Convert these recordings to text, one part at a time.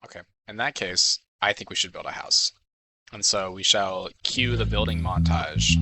Okay. In that case, I think we should build a house. And so we shall cue the building montage.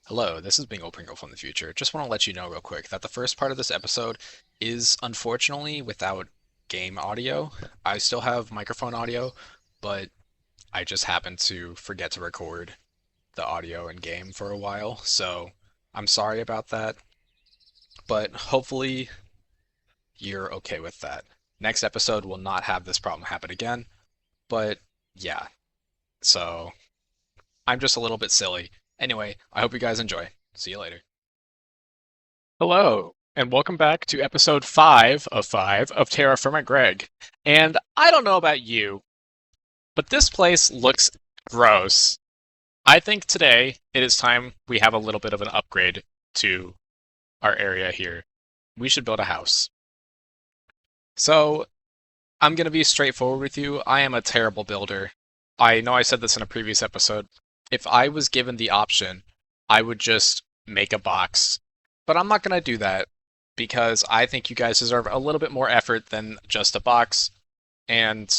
Hello, this is Bingo Pringle from the future. Just want to let you know real quick that the first part of this episode is unfortunately without game audio. I still have microphone audio, but I just happened to forget to record the audio in game for a while, so I'm sorry about that, but hopefully you're okay with that. Next episode will not have this problem happen again, but yeah, so I'm just a little bit silly. Anyway, I hope you guys enjoy. See you later. Hello, and welcome back to episode 5 of TerraFirmaGreg. And I don't know about you, but this place looks gross. I think today it is time we have a little bit of an upgrade to our area here. We should build a house. So, I'm going to be straightforward with you. I am a terrible builder. I know I said this in a previous episode. If I was given the option, I would just make a box. But I'm not going to do that because I think you guys deserve a little bit more effort than just a box. And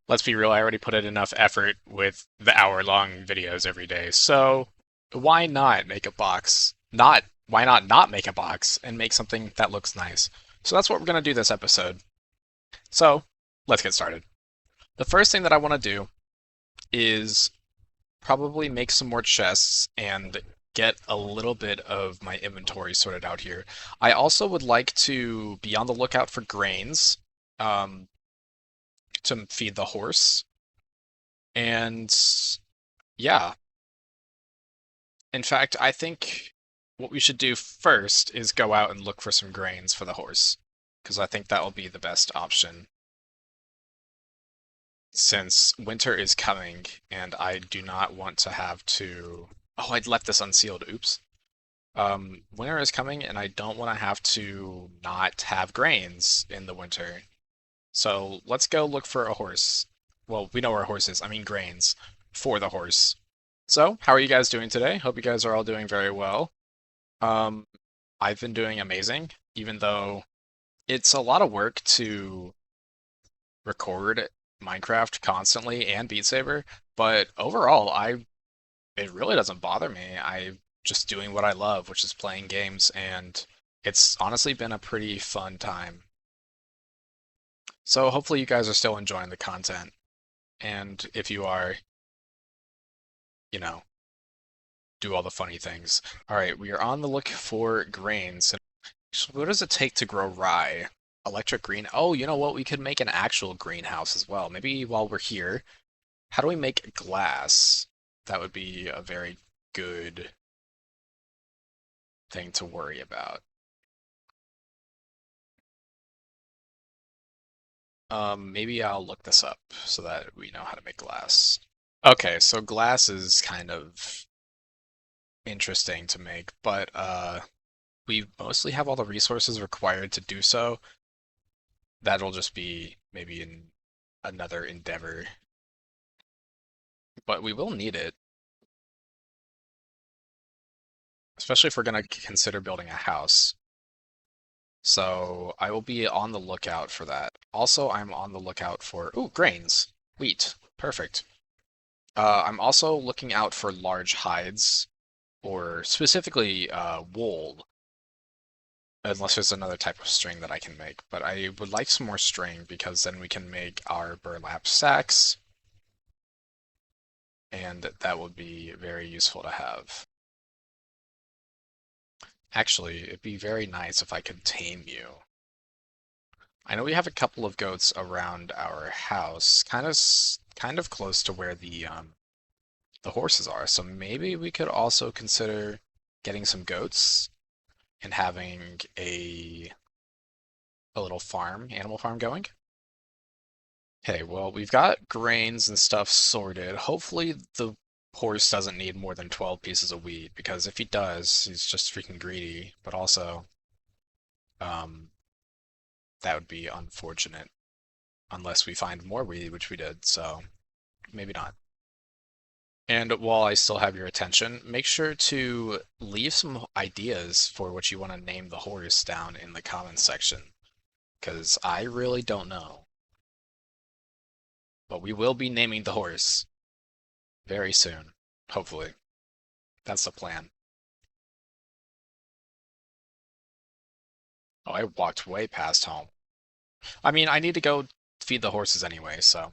let's be real, I already put in enough effort with the hour-long videos every day. So why not make a box? Why not make a box and make something that looks nice? So that's what we're going to do this episode. So let's get started. The first thing that I want to do is probably make some more chests and get a little bit of my inventory sorted out here. I also would like to be on the lookout for grains um, to feed the horse. And yeah, in fact, I think what we should do first is go out and look for some grains for the horse, because I think that will be the best option since winter is coming and I do not want to have to. Oh, I'd left this unsealed. Oops. Winter is coming and I don't want to have to not have grains in the winter. So let's go look for a horse. Well, we know where a horse is. I mean grains for the horse. So, how are you guys doing today? Hope you guys are all doing very well. Um, I've been doing amazing, even though it's a lot of work to record Minecraft constantly and Beat Saber, but overall, I it really doesn't bother me. I'm just doing what I love, which is playing games, and it's honestly been a pretty fun time. So hopefully you guys are still enjoying the content, and if you are, you know, do all the funny things. All right, we are on the look for grains. So what does it take to grow rye? Electric green. Oh, you know what? We could make an actual greenhouse as well. Maybe while we're here, how do we make glass? That would be a very good thing to worry about. Maybe I'll look this up so that we know how to make glass. Okay, so glass is kind of interesting to make, but we mostly have all the resources required to do so. That'll just be maybe in another endeavor, but we will need it, especially if we're going to consider building a house. So I will be on the lookout for that. Also, I'm on the lookout for, ooh, grains, wheat, perfect. I'm also looking out for large hides, or specifically wool, unless there's another type of string that I can make. But I would like some more string because then we can make our burlap sacks, and that would be very useful to have. Actually, it'd be very nice if I could tame you. I know we have a couple of goats around our house, kind of close to where the horses are. So maybe we could also consider getting some goats and having a little farm, animal farm going. Okay, well, we've got grains and stuff sorted. Hopefully the horse doesn't need more than 12 pieces of wheat, because if he does, he's just freaking greedy. But also, um, that would be unfortunate unless we find more wheat, which we did, so maybe not. And while I still have your attention, make sure to leave some ideas for what you want to name the horse down in the comments section, because I really don't know. But we will be naming the horse very soon, hopefully. That's the plan. Oh, I walked way past home. I mean, I need to go feed the horses anyway, so.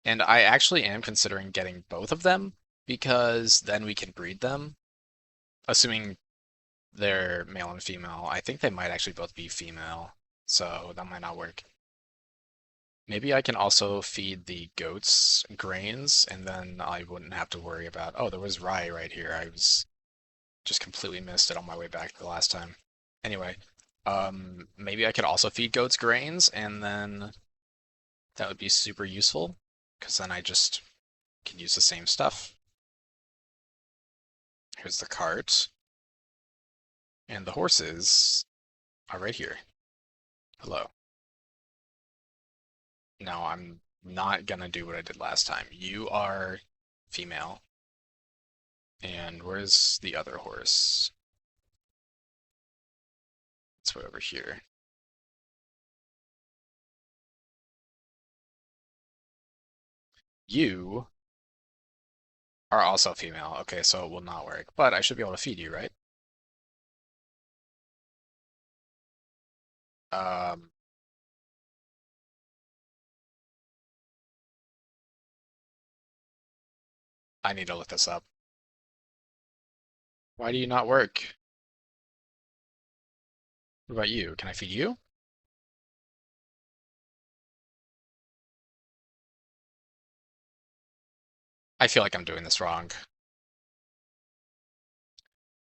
And I actually am considering getting both of them because then we can breed them, assuming they're male and female. I think they might actually both be female, so that might not work. Maybe I can also feed the goats grains, and then I wouldn't have to worry about, oh, there was rye right here. I was just completely missed it on my way back the last time. Anyway, maybe I could also feed goats grains, and then that would be super useful, because then I just can use the same stuff. Here's the cart, and the horses are right here. Hello. No, I'm not gonna do what I did last time. You are female, and where's the other horse? It's way over here. You are also female. Okay, so it will not work, but I should be able to feed you, right? Um, I need to look this up. Why do you not work? What about you? Can I feed you? I feel like I'm doing this wrong.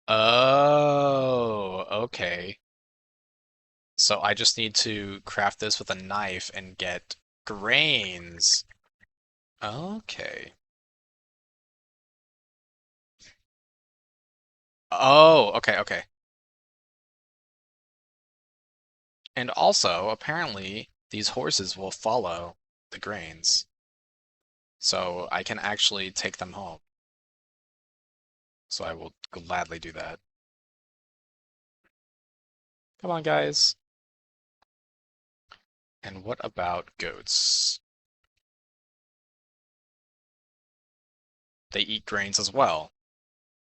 Oh, okay. So I just need to craft this with a knife and get grains. Okay. Oh, okay, okay. And also, apparently, these horses will follow the grains. So I can actually take them home. So I will gladly do that. Come on, guys. And what about goats? They eat grains as well.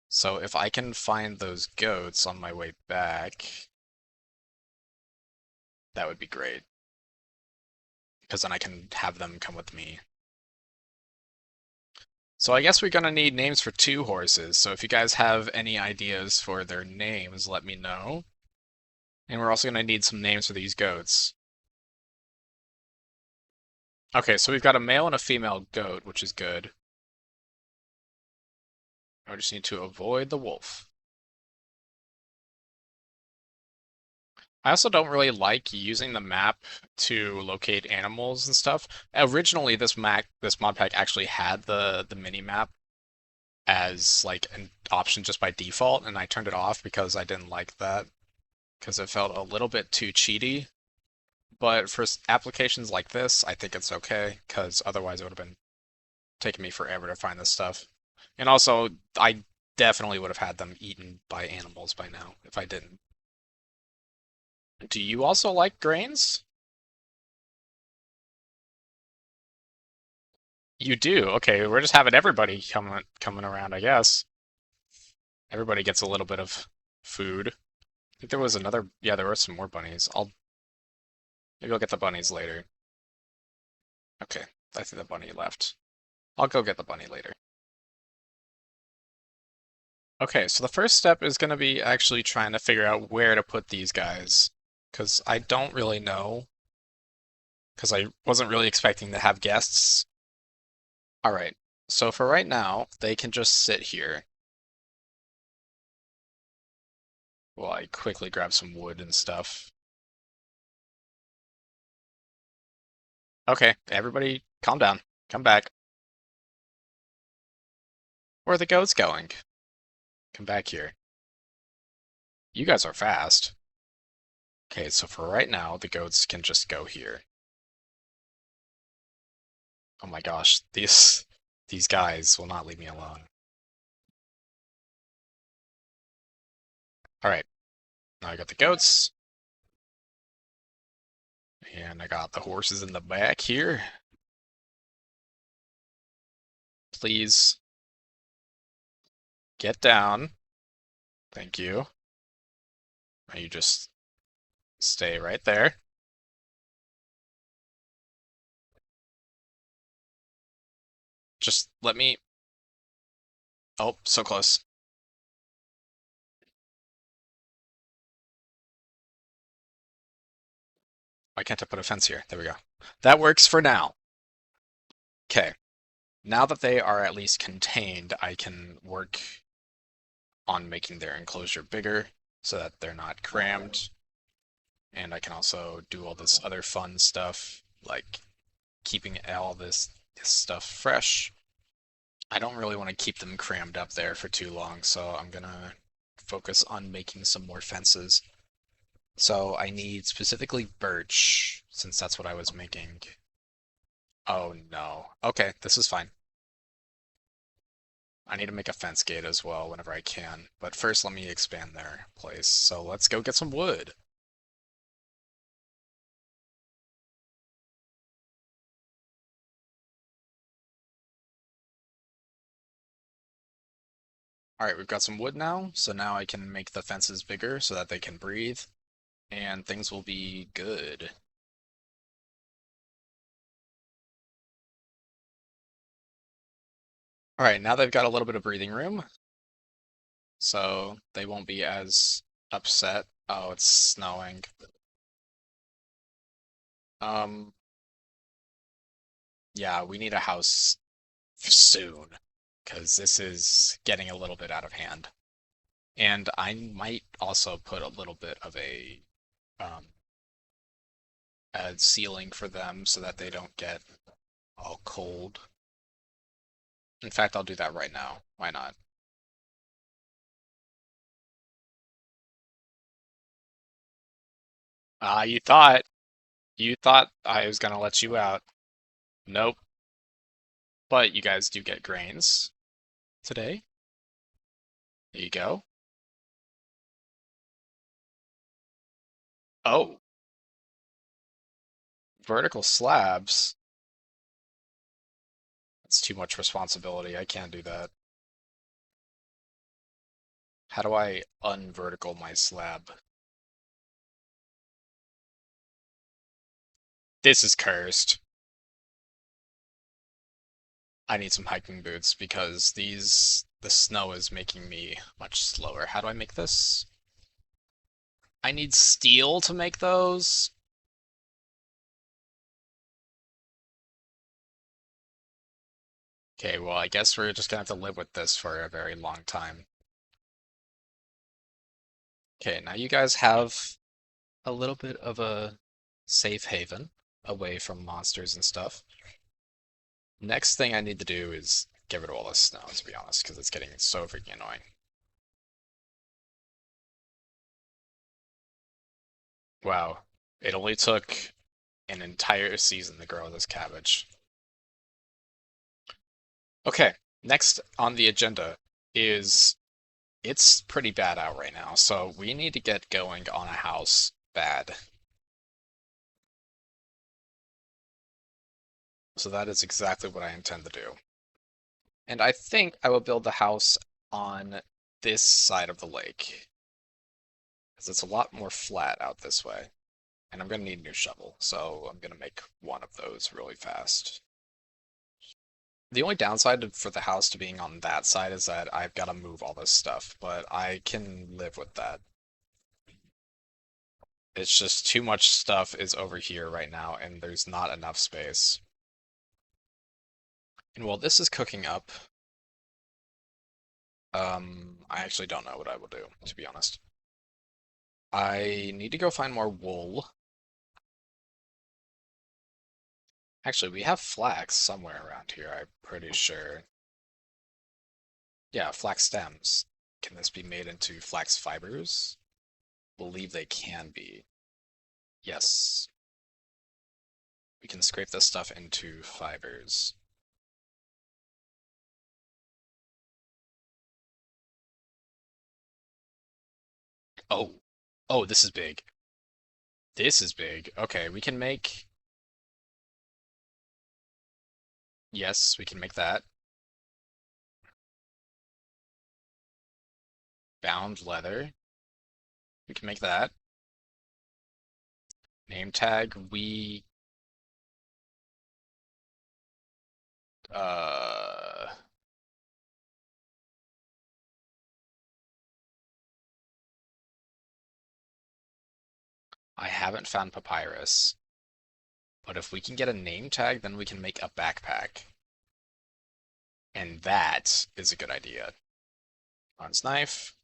So if I can find those goats on my way back, that would be great. Because then I can have them come with me. So I guess we're gonna need names for two horses. So if you guys have any ideas for their names, let me know. And we're also gonna need some names for these goats. Okay, so we've got a male and a female goat, which is good. I just need to avoid the wolf. I also don't really like using the map to locate animals and stuff. Originally, this mod pack actually had the mini map as like an option just by default, and I turned it off because I didn't like that because it felt a little bit too cheaty. But for applications like this, I think it's okay because otherwise it would have been taking me forever to find this stuff. And also, I definitely would have had them eaten by animals by now if I didn't. Do you also like grains? You do. Okay, we're just having everybody coming around, I guess. Everybody gets a little bit of food. I think there was another, yeah, there were some more bunnies. Maybe I'll get the bunnies later. Okay, I think the bunny left. I'll go get the bunny later. Okay, so the first step is going to be actually trying to figure out where to put these guys, because I don't really know, because I wasn't really expecting to have guests. All right, so for right now, they can just sit here while I quickly grab some wood and stuff. Okay, everybody calm down. Come back. Where are the goats going? Come back here. You guys are fast. Okay, so for right now, the goats can just go here. Oh my gosh, these guys will not leave me alone. All right, now I got the goats, and I got the horses in the back here. Please get down. Thank you. Now you just stay right there. Just let me. Oh, so close. Why can't I put a fence here? There we go. That works for now. Okay. Now that they are at least contained, I can work on making their enclosure bigger so that they're not crammed. And I can also do all this other fun stuff, like keeping all this stuff fresh. I don't really want to keep them crammed up there for too long, so I'm gonna focus on making some more fences. So I need specifically birch, since that's what I was making. Oh no. Okay, this is fine. I need to make a fence gate as well whenever I can. But first let me expand their place. So let's go get some wood. Alright, we've got some wood now, so now I can make the fences bigger so that they can breathe, and things will be good. Alright, now they've got a little bit of breathing room, so they won't be as upset. Oh, it's snowing. Um, yeah, we need a house soon, because this is getting a little bit out of hand. And I might also put a little bit of um, a ceiling for them so that they don't get all cold. In fact, I'll do that right now. Why not? Ah, you thought I was gonna let you out. Nope. But you guys do get grains today. There you go. Oh, vertical slabs. That's too much responsibility. I can't do that. How do I unvertical my slab? This is cursed. I need some hiking boots because the snow is making me much slower. How do I make this? I need steel to make those. Okay, well, I guess we're just gonna have to live with this for a very long time. Okay, now you guys have a little bit of a safe haven away from monsters and stuff. Next thing I need to do is get rid of all this snow, to be honest, because it's getting so freaking annoying. Wow, it only took an entire season to grow this cabbage. Okay, next on the agenda is it's pretty bad out right now, so we need to get going on a house bad. So that is exactly what I intend to do. And I think I will build the house on this side of the lake, because it's a lot more flat out this way. And I'm going to need a new shovel, so I'm going to make one of those really fast. The only downside for the house to being on that side is that I've got to move all this stuff, but I can live with that. It's just too much stuff is over here right now, and there's not enough space. And while this is cooking up, I actually don't know what I will do, to be honest. I need to go find more wool. Actually, we have flax somewhere around here, I'm pretty sure. Yeah, flax stems. Can this be made into flax fibers? Believe they can be. Yes. We can scrape this stuff into fibers. Oh. Oh, this is big. This is big. Okay, we can make... Yes, we can make that. Bound leather. We can make that. Name tag, we... Uh... I haven't found papyrus. But if we can get a name tag, then we can make a backpack. And that is a good idea. Bronze knife.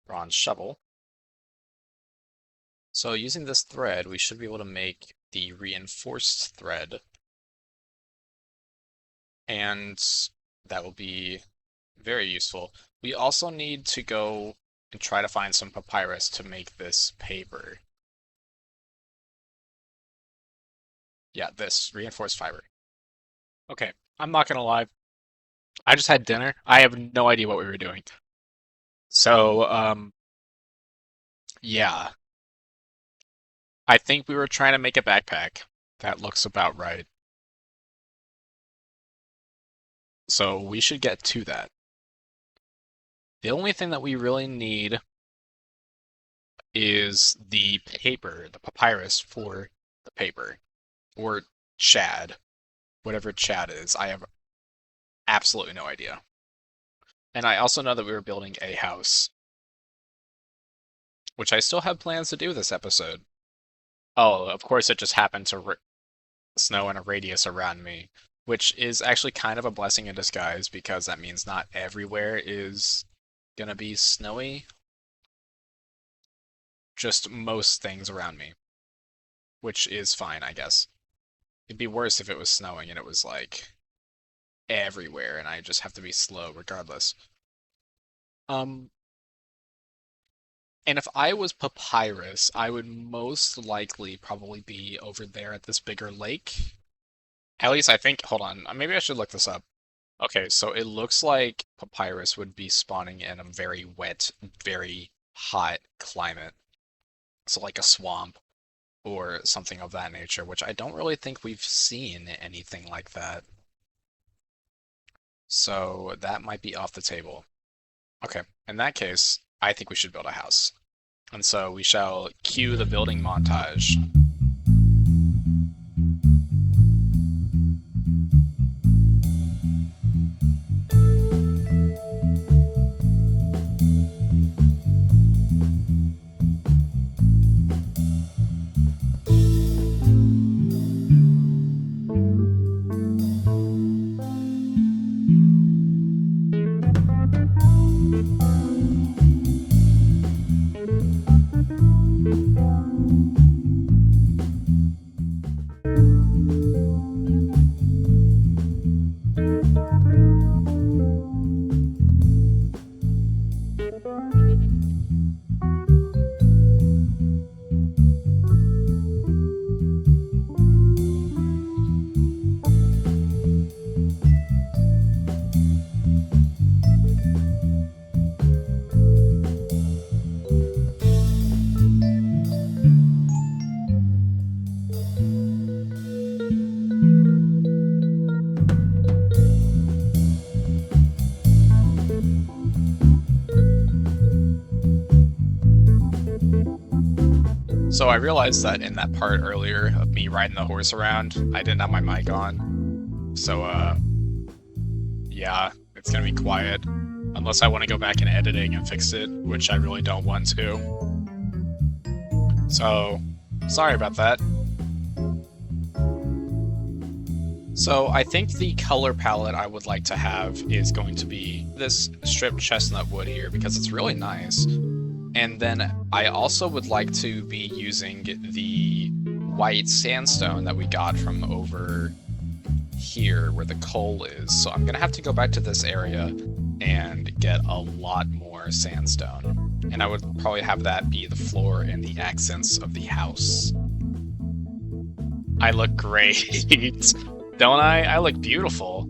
Bronze shovel. So using this thread, we should be able to make the reinforced thread. And that will be very useful. We also need to go and try to find some papyrus to make this paper. Yeah, this reinforced fiber. Okay, I'm not gonna lie. I just had dinner. I have no idea what we were doing. So, yeah. I think we were trying to make a backpack. That looks about right. So we should get to that. The only thing that we really need is the paper, the papyrus for the paper. Or Chad. Whatever Chad is. I have absolutely no idea. And I also know that we were building a house. Which I still have plans to do this episode. Oh, of course it just happened to snow in a radius around me, which is actually kind of a blessing in disguise because that means not everywhere is gonna be snowy. Just most things around me, which is fine, I guess. It'd be worse if it was snowing and it was like everywhere and I just have to be slow regardless. Um, and if I was Papyrus, I would most likely probably be over there at this bigger lake. At least I think, hold on, maybe I should look this up. Okay, so it looks like Papyrus would be spawning in a very wet, very hot climate. So like a swamp or something of that nature, which I don't really think we've seen anything like that. So that might be off the table. Okay, in that case, I think we should build a house. And so we shall cue the building montage. So I realized that in that part earlier of me riding the horse around, I didn't have my mic on. So, yeah, it's gonna be quiet. Unless I want to go back in editing and fix it, which I really don't want to. So, sorry about that. So I think the color palette I would like to have is going to be this stripped chestnut wood here because it's really nice. And then I also would like to be using the white sandstone that we got from over here where the coal is. So I'm gonna have to go back to this area and get a lot more sandstone. And I would probably have that be the floor and the accents of the house. I look great, don't I? I look beautiful.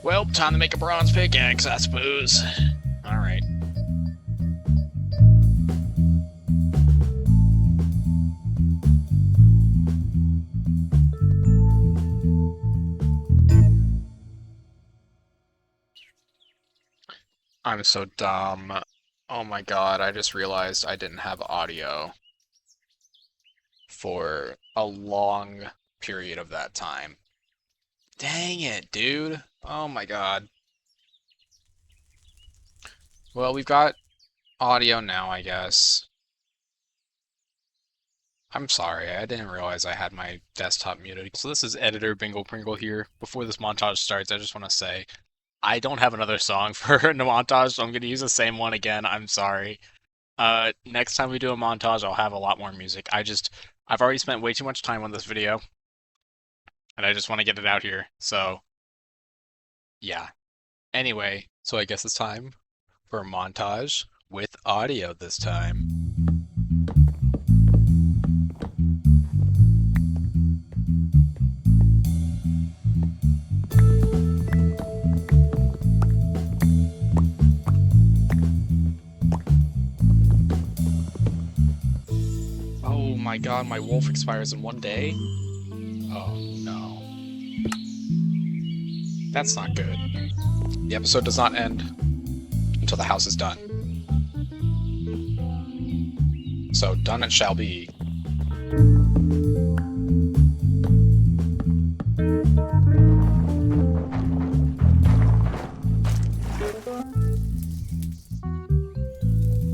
Well, time to make a bronze pickaxe, I suppose. Alright. I'm so dumb. Oh my god, I just realized I didn't have audio for a long period of that time. Dang it, dude. Oh my god. Well, we've got audio now, I guess. I'm sorry, I didn't realize I had my desktop muted. So this is Editor Bingle Pringle here. Before this montage starts, I just want to say I don't have another song for the montage, so I'm going to use the same one again. I'm sorry. Next time we do a montage, I'll have a lot more music. I've already spent way too much time on this video, and I just want to get it out here. So, yeah. Anyway, so I guess it's time for a montage with audio this time. Oh my god, my wolf expires in one day? Oh no. That's not good. The episode does not end until the house is done. So done it shall be.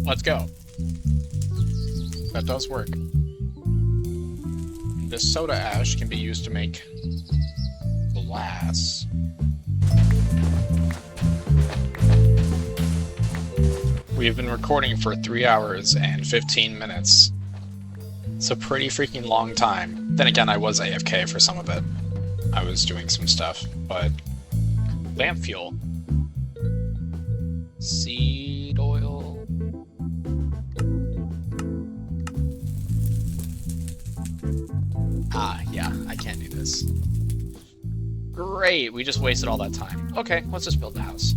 Let's go. That does work. This soda ash can be used to make glass. We have been recording for 3 hours and 15 minutes. It's a pretty freaking long time. Then again, I was AFK for some of it. I was doing some stuff, but lamp fuel. Seed oil. Ah, yeah, I can't do this. Great, we just wasted all that time. Okay, let's just build the house.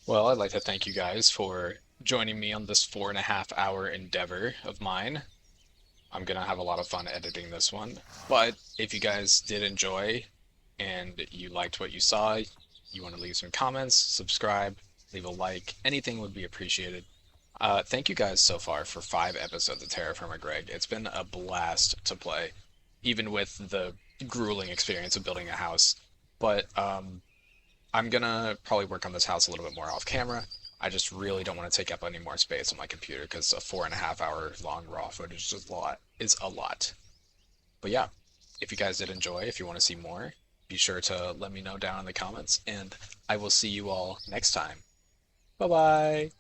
Well, I'd like to thank you guys for joining me on this 4.5 hour endeavor of mine. I'm gonna have a lot of fun editing this one. But if you guys did enjoy and you liked what you saw, you want to leave some comments, subscribe, leave a like, anything would be appreciated. Thank you guys so far for 5 episodes of TerraFirmaGreg. It's been a blast to play, even with the grueling experience of building a house. But I'm gonna probably work on this house a little bit more off camera. I just really don't want to take up any more space on my computer because a 4.5 hour long raw footage is a lot. Is a lot. But yeah, if you guys did enjoy, if you want to see more, be sure to let me know down in the comments, and I will see you all next time. Bye bye.